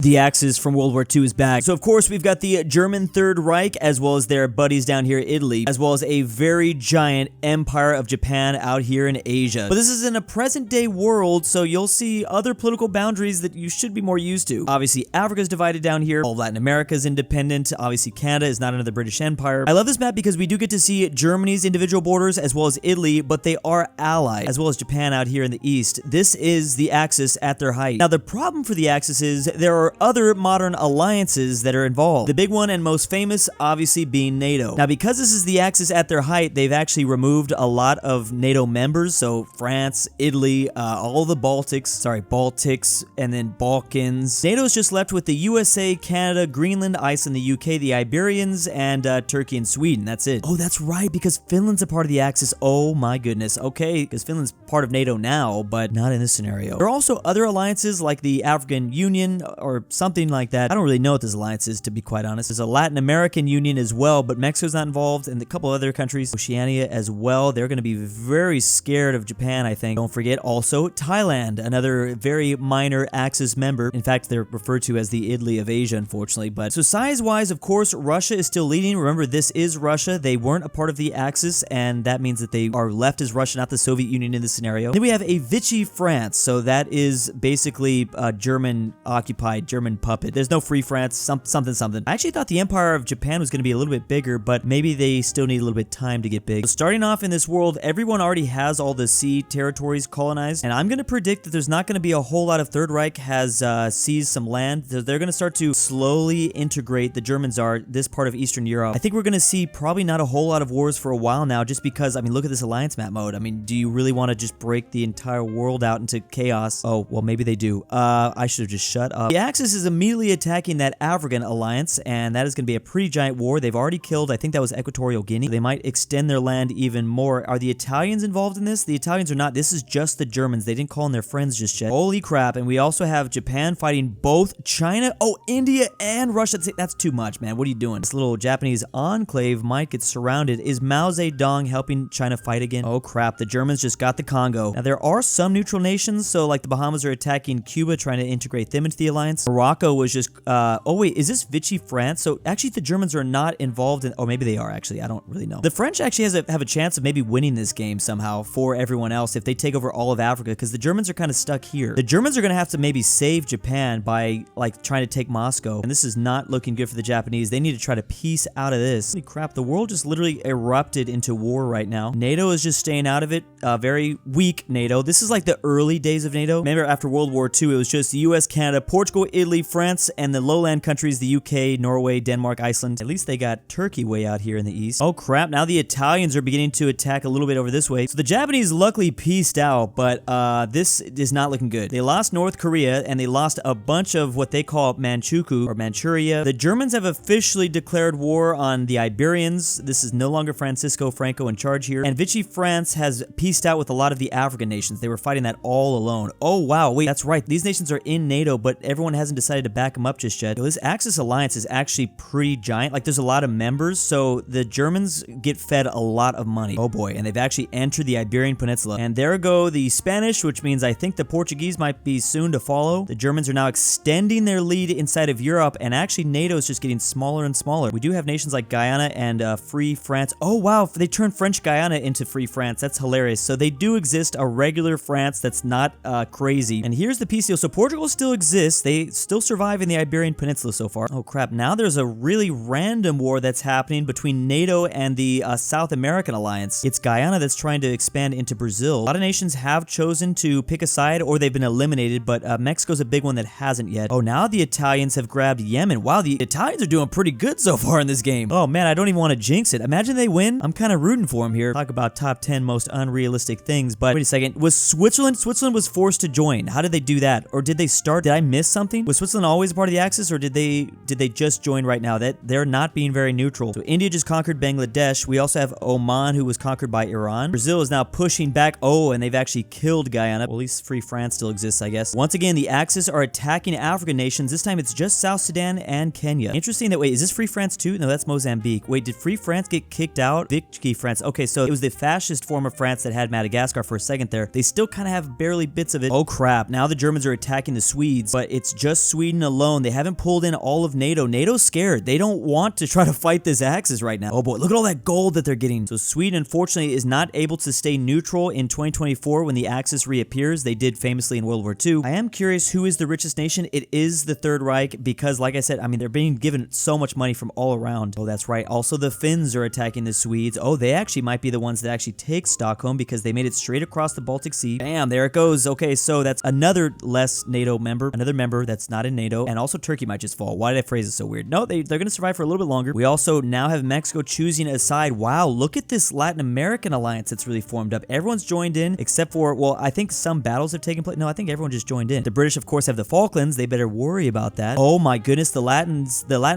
The Axis from World War II is back. So of course we've got the German Third Reich as well as their buddies down here in Italy, as well as a very giant empire of Japan out here in Asia. But this is in a present day world, so you'll see other political boundaries that you should be more used to. Obviously Africa's divided down here, all Latin America is independent, obviously Canada is not under the British Empire. I love this map because we do get to see Germany's individual borders as well as Italy, but they are allied, as well as Japan out here in the east. This is the Axis at their height. Now the problem for the Axis is there are other modern alliances that are involved. The big one and most famous obviously being NATO. Now because this is the Axis at their height, they've actually removed a lot of NATO members, so France, Italy, all the Baltics, and then Balkans. NATO's just left with the USA, Canada, Greenland, Iceland, the UK, the Iberians, and Turkey and Sweden. That's it. Oh, that's right, because Finland's a part of the Axis. Oh my goodness. Okay, because Finland's part of NATO now, but not in this scenario. There are also other alliances like the African Union or something like that. I don't really know what this alliance is, to be quite honest. There's a Latin American Union as well, but Mexico's not involved, and a couple other countries, Oceania as well. They're going to be very scared of Japan, I think. Don't forget also Thailand, another very minor Axis member. In fact, they're referred to as the Italy of Asia, unfortunately. But so size-wise, of course, Russia is still leading. Remember, this is Russia. They weren't a part of the Axis, and that means that they are left as Russia, not the Soviet Union in this scenario. Then we have a Vichy France, so that is basically German-occupied, German puppet. There's no free France, something. I actually thought the Empire of Japan was going to be a little bit bigger, but maybe they still need a little bit of time to get big. So starting off in this world, everyone already has all the sea territories colonized, and I'm going to predict that there's not going to be a whole lot of Third Reich has seized some land. They're going to start to slowly integrate, the Germans are, this part of Eastern Europe. I think we're going to see probably not a whole lot of wars for a while now, just because, I mean, look at this alliance map mode. I mean, do you really want to just break the entire world out into chaos? Oh, well, maybe they do. I should have just shut up. The Axis is immediately attacking that African alliance, and that is going to be a pretty giant war. They've already killed, I think that was Equatorial Guinea. They might extend their land even more. Are the Italians involved in this? The Italians are not. This is just the Germans. They didn't call in their friends just yet. Holy crap. And we also have Japan fighting both China, India, and Russia. That's too much, man. What are you doing? This little Japanese enclave might get surrounded. Is Mao Zedong helping China fight again? Oh crap, the Germans just got the Congo. Now there are some neutral nations, so like the Bahamas are attacking Cuba, trying to integrate them into the alliance. Morocco was just, oh wait, is this Vichy France? So actually the Germans are not involved in, oh maybe they are actually, I don't really know. The French actually have a chance of maybe winning this game somehow for everyone else if they take over all of Africa, because the Germans are kind of stuck here. The Germans are going to have to maybe save Japan by like trying to take Moscow, and this is not looking good for the Japanese. They need to try to piece out of this. Holy crap, the world just literally erupted into war right now. NATO is just staying out of it. Very weak NATO. This is like the early days of NATO. Remember after World War II, it was just the US, Canada, Portugal, Italy, France, and the lowland countries, the UK, Norway, Denmark, Iceland. At least they got Turkey way out here in the east. Oh crap, now the Italians are beginning to attack a little bit over this way. So the Japanese luckily pieced out, but this is not looking good. They lost North Korea, and they lost a bunch of what they call Manchukuo, or Manchuria. The Germans have officially declared war on the Iberians. This is no longer Francisco Franco in charge here. And Vichy France has pieced out with a lot of the African nations. They were fighting that all alone. Oh wow, wait, that's right. These nations are in NATO, but everyone hasn't decided to back them up just yet. This Axis alliance is actually pretty giant. Like there's a lot of members, so the Germans get fed a lot of money. Oh boy, and they've actually entered the Iberian Peninsula. And there go the Spanish, which means I think the Portuguese might be soon to follow. The Germans are now extending their lead inside of Europe, and actually NATO is just getting smaller and smaller. We do have nations like Guyana and Free France. Oh wow, they turned French Guyana into Free France. That's hilarious. So they do exist, a regular France that's not crazy. And here's the peace deal. So Portugal still exists. They still survive in the Iberian Peninsula so far. Oh crap, now there's a really random war that's happening between NATO and the South American alliance. It's Guyana that's trying to expand into Brazil. A lot of nations have chosen to pick a side, or they've been eliminated, but Mexico's a big one that hasn't yet. Oh, now the Italians have grabbed Yemen. Wow, the Italians are doing pretty good so far in this game. Oh man, I don't even want to jinx it. Imagine they win. I'm kind of rooting for them here. Talk about top 10 most unrealistic things, but wait a second. Was Switzerland was forced to join. How did they do that? Or did they start? Did I miss something? Was Switzerland always a part of the Axis, or did they just join right now? That they're not being very neutral. So India just conquered Bangladesh. We also have Oman, who was conquered by Iran. Brazil is now pushing back. Oh, and they've actually killed Guyana. Well, at least Free France still exists, I guess. Once again, the Axis are attacking African nations. This time it's just South Sudan and Kenya. Interesting that, wait, is this Free France too? No, that's Mozambique. Wait, did Free France get kicked out? Vichy France. Okay, so it was the fascist form of France that had Madagascar for a second there. They still kind of have barely bits of it. Oh crap, now the Germans are attacking the Swedes, but it's just just Sweden alone. They haven't pulled in all of NATO. NATO's scared. They don't want to try to fight this Axis right now. Oh boy, look at all that gold that they're getting. So Sweden, unfortunately, is not able to stay neutral in 2024 when the Axis reappears. They did famously in World War II. I am curious who is the richest nation. It is the Third Reich because, like I said, I mean, they're being given so much money from all around. Oh, that's right. Also, the Finns are attacking the Swedes. Oh, they actually might be the ones that actually take Stockholm because they made it straight across the Baltic Sea. Bam, there it goes. Okay, so that's another less NATO member, another member that's not in NATO, and also Turkey might just fall. Why did I phrase it so weird? No, they're going to survive for a little bit longer. We also now have Mexico choosing a side. Wow, look at this Latin American alliance that's really formed up. Everyone's joined in except for, well, I think some battles have taken place. No, I think everyone just joined in. The British, of course, have the Falklands. They better worry about that. Oh my goodness, the Latin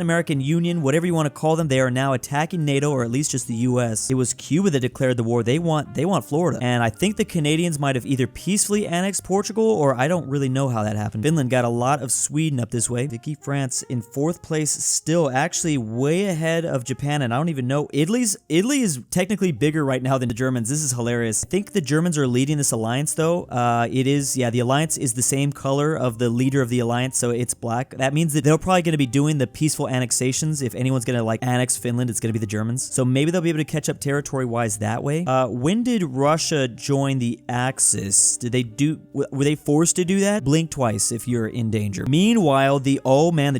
American Union, whatever you want to call them, they are now attacking NATO, or at least just the US. It was Cuba that declared the war. They want Florida. And I think the Canadians might have either peacefully annexed Portugal, or I don't really know how that happened. Finland got a lot of Sweden up this way. Vicky France in 4th place still, actually way ahead of Japan, and I don't even know. Italy is technically bigger right now than the Germans. This is hilarious. I think the Germans are leading this alliance though. The alliance is the same color of the leader of the alliance, so it's black. That means that they're probably going to be doing the peaceful annexations. If anyone's going to like annex Finland, it's going to be the Germans. So maybe they'll be able to catch up territory-wise that way. When did Russia join the Axis? Were they forced to do that? Blink twice if you're in danger. Meanwhile, the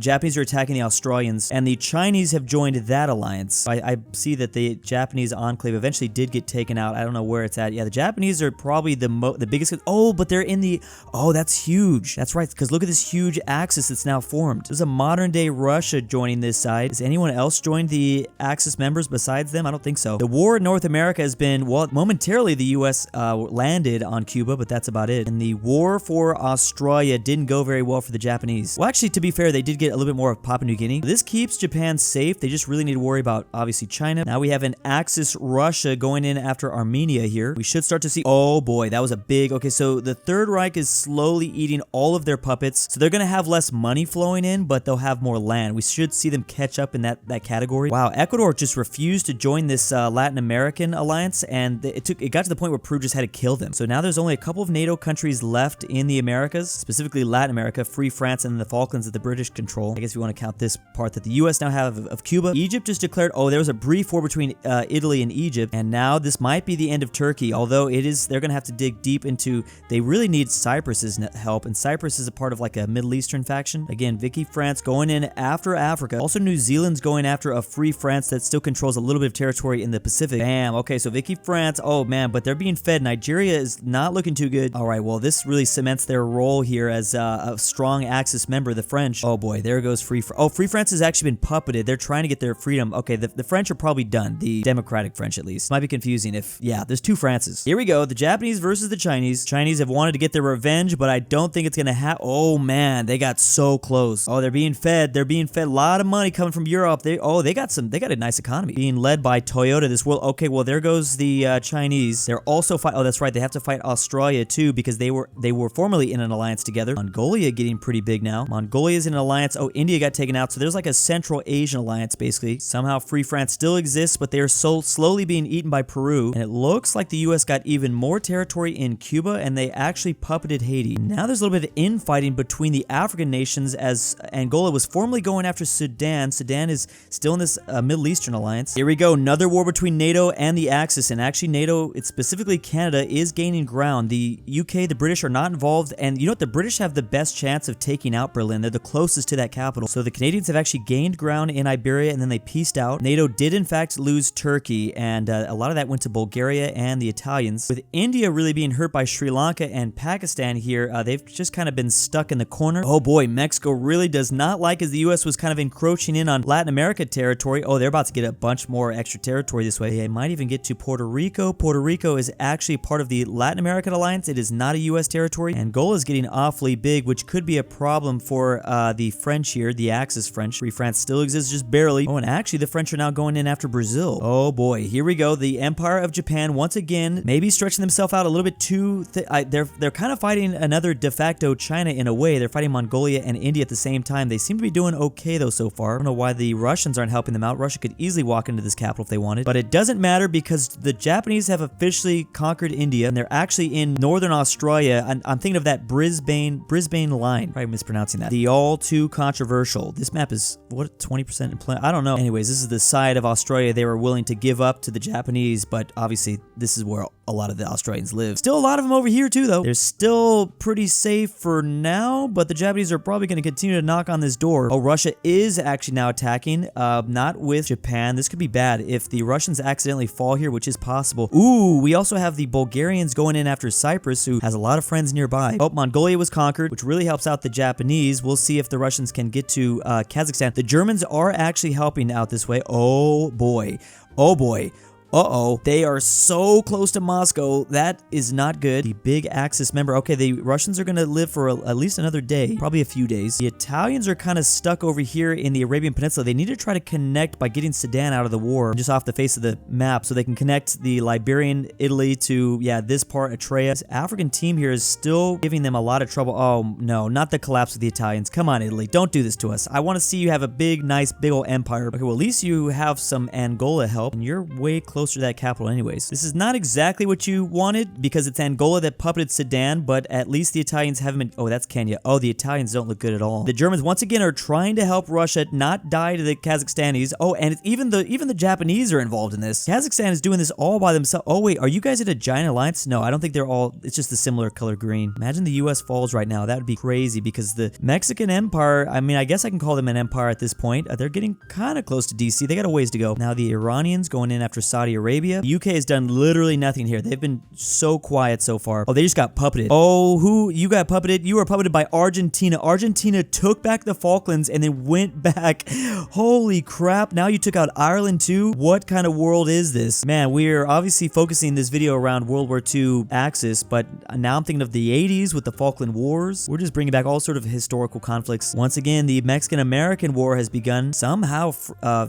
Japanese are attacking the Australians, and the Chinese have joined that alliance. I see that the Japanese enclave eventually did get taken out. I don't know where it's at. Yeah, the Japanese are probably the biggest. Oh, but they're in the. Oh, that's huge. That's right, because look at this huge Axis that's now formed. There's a modern-day Russia joining this side. Has anyone else joined the Axis members besides them? I don't think so. The war in North America has been, well, momentarily the U.S. landed on Cuba, but that's about it. And the war for Australia didn't go very well for the Japanese. Well, actually, to be fair, they did get a little bit more of Papua New Guinea. This keeps Japan safe. They just really need to worry about, obviously, China. Now we have an Axis Russia going in after Armenia here. We should start to see, oh boy, that was a big, okay, so the Third Reich is slowly eating all of their puppets. So they're going to have less money flowing in, but they'll have more land. We should see them catch up in that category. Wow, Ecuador just refused to join this Latin American alliance, and it got to the point where Peru just had to kill them. So now there's only a couple of NATO countries left in the Americas, specifically Latin America, Free France, and the Falklands that the British control. I guess we want to count this part that the US now have of Cuba. Egypt just declared, oh, there was a brief war between Italy and Egypt, and now this might be the end of Turkey, although they're going to have to dig deep into, they really need Cyprus's help, and Cyprus is a part of like a Middle Eastern faction. Again, Vicky France going in after Africa. Also, New Zealand's going after a Free France that still controls a little bit of territory in the Pacific. Bam. Okay, so Vicky France, oh man, but they're being fed. Nigeria is not looking too good. All right, well, this really cements their role here as a strong Axis member, the French. Oh boy, there goes Free France. Oh, Free France has actually been puppeted. They're trying to get their freedom. Okay, the French are probably done. The Democratic French, at least. Might be confusing if, yeah, there's two Frances. Here we go. The Japanese versus the Chinese. Chinese have wanted to get their revenge, but I don't think it's going to happen. Oh man, they got so close. Oh, they're being fed. They're being fed a lot of money coming from Europe. They got a nice economy. Being led by Toyota, this world. Okay, well, there goes the Chinese. They're also oh, that's right. They have to fight Australia too because they were formerly in an alliance together. Mongolia getting pretty big now. Mongolia's in an alliance. Oh, India got taken out. So there's like a Central Asian alliance basically. Somehow Free France still exists, but they are so slowly being eaten by Peru. And it looks like the US got even more territory in Cuba, and they actually puppeted Haiti. Now there's a little bit of infighting between the African nations as Angola was formerly going after Sudan. Sudan is still in this Middle Eastern alliance. Here we go. Another war between NATO and the Axis. And actually NATO, it's specifically Canada, is gaining ground. The UK, the British are not involved. And you know what? The British have the best chance of taking out Berlin. They're the closest to that capital. So the Canadians have actually gained ground in Iberia, and then they pieced out. NATO did in fact lose Turkey, and a lot of that went to Bulgaria and the Italians. With India really being hurt by Sri Lanka and Pakistan here, they've just kind of been stuck in the corner. Oh boy, Mexico really does not like as the US was kind of encroaching in on Latin America territory. Oh, they're about to get a bunch more extra territory this way. They might even get to Puerto Rico. Puerto Rico is actually part of the Latin American alliance. It is not a US territory. Angola is getting awfully big, which could be a problem for the French here, the Axis French. Free France still exists, just barely. Oh, and actually the French are now going in after Brazil. Oh boy, here we go. The Empire of Japan once again, maybe stretching themselves out a little bit too they're kind of fighting another de facto China in a way. They're fighting Mongolia and India at the same time. They seem to be doing okay though so far. I don't know why the Russians aren't helping them out. Russia could easily walk into this capital if they wanted, but it doesn't matter because the Japanese have officially conquered India, and they're actually in northern Australia. I'm thinking of that Brisbane line, right? probably mispronouncing that. The all too controversial. This map is, what, 20% employment? I don't know. Anyways, this is the side of Australia they were willing to give up to the Japanese, but obviously this is where a lot of the Australians live. Still a lot of them over here too, though. They're still pretty safe for now, but the Japanese are probably going to continue to knock on this door. Oh, Russia is actually now attacking, not with Japan. This could be bad if the Russians accidentally fall here, which is possible. Ooh, we also have the Bulgarians going in after Cyprus, who has a lot of friends nearby. Oh, Mongolia was conquered, which really helps out the Japanese. We'll see if the Russians can get to Kazakhstan. The Germans are actually helping out this way. Oh boy. Oh boy. Uh-oh, they are so close to Moscow. That is not good. The big Axis member. Okay, the Russians are going to live for at least another day, probably a few days. The Italians are kind of stuck over here in the Arabian Peninsula. They need to try to connect by getting Sudan out of the war, just off the face of the map, so they can connect the Liberian Italy to, yeah, this part, Atrea. This African team here is still giving them a lot of trouble. Oh, no, not the collapse of the Italians. Come on, Italy, don't do this to us. I want to see you have a big, nice, big old empire. Okay, well, at least you have some Angola help, and you're way closer to that capital anyways. This is not exactly what you wanted because it's Angola that puppeted Sudan, but at least the Italians haven't been... Oh, that's Kenya. Oh, the Italians don't look good at all. The Germans once again are trying to help Russia not die to the Kazakhstanis. Oh, and it's even the Japanese are involved in this. Kazakhstan is doing this all by themselves. Oh, wait, are you guys at a giant alliance? No, I don't think they're all... It's just a similar color green. Imagine the US falls right now. That would be crazy because the Mexican Empire, I mean, I guess I can call them an empire at this point. They're getting kind of close to DC. They got a ways to go. Now the Iranians going in after Saudi Arabia. The UK has done literally nothing here. They've been so quiet so far. Oh, they just got puppeted. Oh, who? You got puppeted? You were puppeted by Argentina. Argentina took back the Falklands and then went back. Holy crap. Now you took out Ireland too? What kind of world is this? Man, we're obviously focusing this video around World War II Axis, but now I'm thinking of the 80s with the Falkland Wars. We're just bringing back all sort of historical conflicts. Once again, the Mexican-American War has begun. Somehow,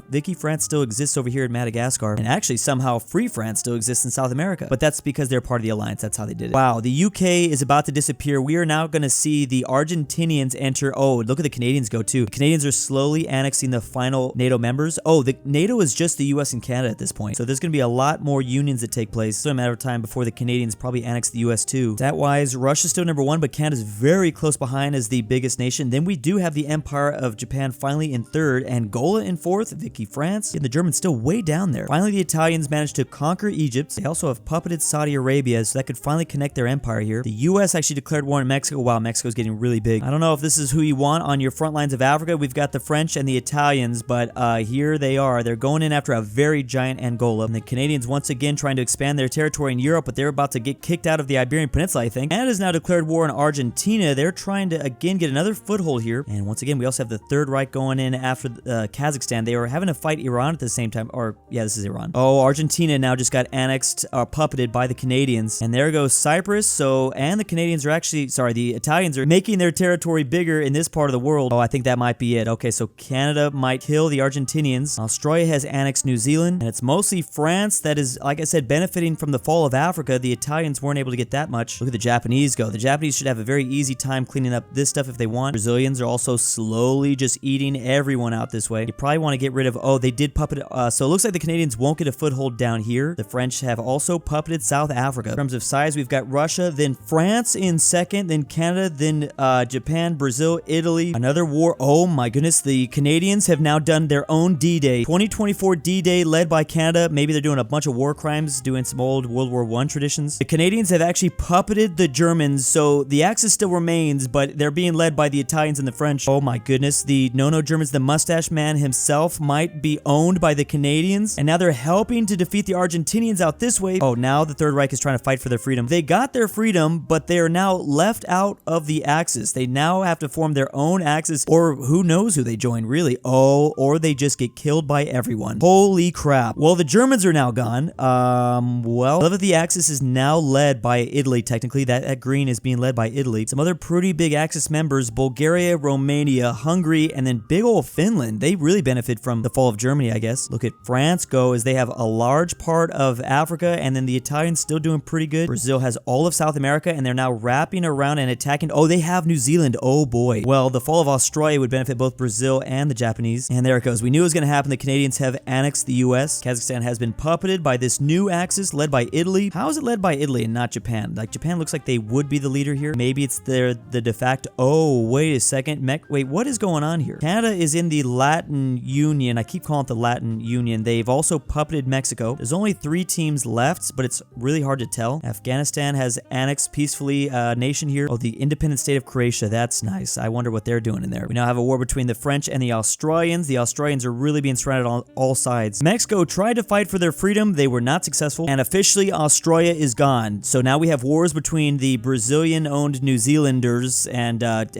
Vicky France still exists over here in Madagascar, and actually somehow Free France still exists in South America, but that's because they're part of the alliance. That's how they did it. Wow, the UK is about to disappear. We are now going to see the Argentinians enter. Oh, look at the Canadians go too. The Canadians are slowly annexing the final NATO members. Oh, the NATO is just the US and Canada at this point, so there's going to be a lot more unions that take place. It's a matter of time before the Canadians probably annex the US too. Stat-wise, Russia's still #1, but Canada's very close behind as the biggest nation. Then we do have the Empire of Japan finally in 3rd, Angola in 4th, Vicky France, and the Germans still way down there. Finally, the Italians managed to conquer Egypt. They also have puppeted Saudi Arabia, so that could finally connect their empire here. The US actually declared war on Mexico. Wow, Mexico's getting really big. I don't know if this is who you want on your front lines of Africa. We've got the French and the Italians, but here they are. They're going in after a very giant Angola. And the Canadians once again trying to expand their territory in Europe, but they're about to get kicked out of the Iberian Peninsula, I think. Canada's now declared war on Argentina. They're trying to again get another foothold here. And once again, we also have the Third Reich going in after Kazakhstan. They were having to fight Iran at the same time. Or, yeah, this is Iran. Oh, Argentina now just got annexed, puppeted by the Canadians. And there goes Cyprus. So, and the Canadians are actually, sorry, the Italians are making their territory bigger in this part of the world. Oh, I think that might be it. Okay, so Canada might kill the Argentinians. Australia has annexed New Zealand. And it's mostly France that is, like I said, benefiting from the fall of Africa. The Italians weren't able to get that much. Look at the Japanese go. The Japanese should have a very easy time cleaning up this stuff if they want. Brazilians are also slowly just eating everyone out this way. You probably want to get rid of, oh, they did puppet, so it looks like the Canadians won't get a foothold down here. The French have also puppeted South Africa. In terms of size, we've got Russia, then France in 2nd, then Canada, then Japan, Brazil, Italy. Another war. Oh my goodness, the Canadians have now done their own D-Day. 2024 D-Day led by Canada. Maybe they're doing a bunch of war crimes, doing some old World War I traditions. The Canadians have actually puppeted the Germans, so the Axis still remains, but they're being led by the Italians and the French. Oh my goodness, the no Germans, the mustache man himself might be owned by the Canadians, and now they're helping to defeat the Argentinians out this way. Oh, now the Third Reich is trying to fight for their freedom. They got their freedom, but they are now left out of the Axis. They now have to form their own Axis, or who knows who they join, really. Oh, or they just get killed by everyone. Holy crap. Well, the Germans are now gone. Well, I love that the Axis is now led by Italy, technically. That green is being led by Italy. Some other pretty big Axis members, Bulgaria, Romania, Hungary, and then big old Finland. They really benefit from the fall of Germany, I guess. Look at France go as they have a large part of Africa, and then the Italians still doing pretty good. Brazil has all of South America, and they're now wrapping around and attacking. Oh, they have New Zealand. Oh boy. Well, the fall of Australia would benefit both Brazil and the Japanese. And there it goes. We knew it was going to happen. The Canadians have annexed the US. Kazakhstan has been puppeted by this new axis led by Italy. How is it led by Italy and not Japan? Like, Japan looks like they would be the leader here. Maybe it's the de facto. Oh, wait a second. Wait, what is going on here? Canada is in the Latin Union. I keep calling it the Latin Union. They've also puppeted Mexico. There's only 3 teams left, but it's really hard to tell. Afghanistan has annexed peacefully a nation here. Oh, the independent state of Croatia. That's nice. I wonder what they're doing in there. We now have a war between the French and the Australians. The Australians are really being surrounded on all sides. Mexico tried to fight for their freedom. They were not successful. And officially, Australia is gone. So now we have wars between the Brazilian-owned New Zealanders and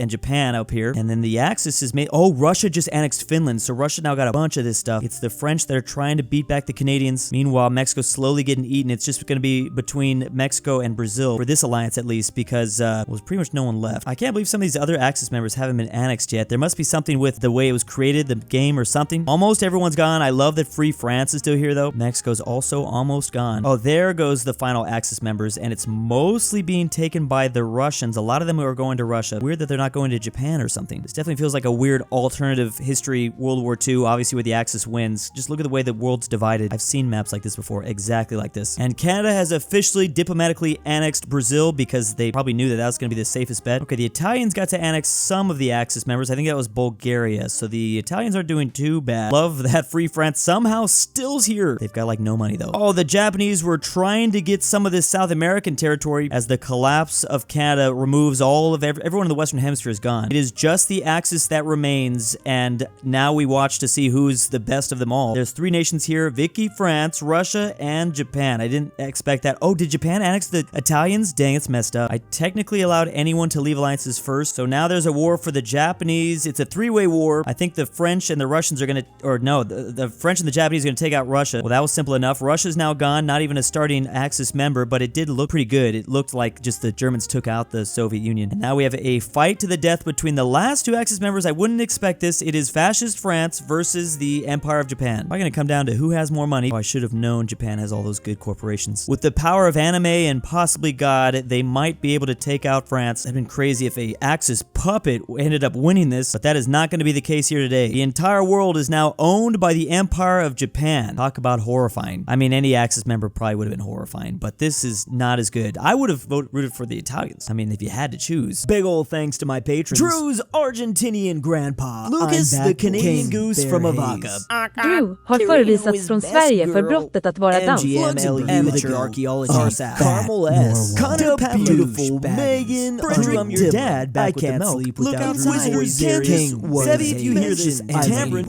Japan up here. And then the axis is made. Oh, Russia just annexed Finland. So Russia now got a bunch of this stuff. It's the French that are trying to beat back the Canadians. Meanwhile, Mexico's slowly getting eaten. It's just going to be between Mexico and Brazil, for this alliance at least, because well, pretty much no one left. I can't believe some of these other Axis members haven't been annexed yet. There must be something with the way it was created, the game or something. Almost everyone's gone. I love that Free France is still here though. Mexico's also almost gone. Oh, there goes the final Axis members, and it's mostly being taken by the Russians. A lot of them are going to Russia. Weird that they're not going to Japan or something. This definitely feels like a weird alternative history World War II, obviously where the Axis wins. Just look at the way the world's divided. I've seen maps like this before, exactly like this. And Canada has officially diplomatically annexed Brazil because they probably knew that that was going to be the safest bet. Okay, the Italians got to annex some of the Axis members. I think that was Bulgaria. So the Italians aren't doing too bad. Love that Free France somehow still's here. They've got like no money though. Oh, the Japanese were trying to get some of this South American territory as the collapse of Canada removes all of everyone in the Western Hemisphere is gone. It is just the Axis that remains, and now we watch to see who's the best of them all. There's 3 nations here: Vicky, France, Russia, and Japan. I didn't expect that. Oh, did Japan annex the Italians? Dang, it's messed up. I technically allowed anyone to leave alliances first, so now there's a war for the Japanese. It's a 3-way war. I think the French and the Russians are gonna, or no, the French and the Japanese are gonna take out Russia. Well, that was simple enough. Russia's now gone, not even a starting Axis member, but it did look pretty good. It looked like just the Germans took out the Soviet Union. And now we have a fight to the death between the last 2 Axis members. I wouldn't expect this. It is fascist France versus the Empire of Japan. Probably gonna come down to who has more money. Oh, I should have known Japan has all those good corporations. With the power of anime and possibly God, they might be able to take out France. It'd been crazy if a Axis puppet ended up winning this, but that is not going to be the case here today. The entire world is now owned by the Empire of Japan. Talk about horrifying. I mean, any Axis member probably would have been horrifying, but this is not as good. I would have rooted for the Italians. I mean, if you had to choose. Big ol' thanks to my patrons: Drew's Argentinian grandpa, Lucas the Canadian Goose from Avaca, Drew har förvisats från Sverige för brottet att vara dans. Amateur archaeologist, Carmel S, Connor Beautiful, Megan, I'm your dad back with the milk, Look Out Wizards, King, Sevi, if you hear this, and Tamron.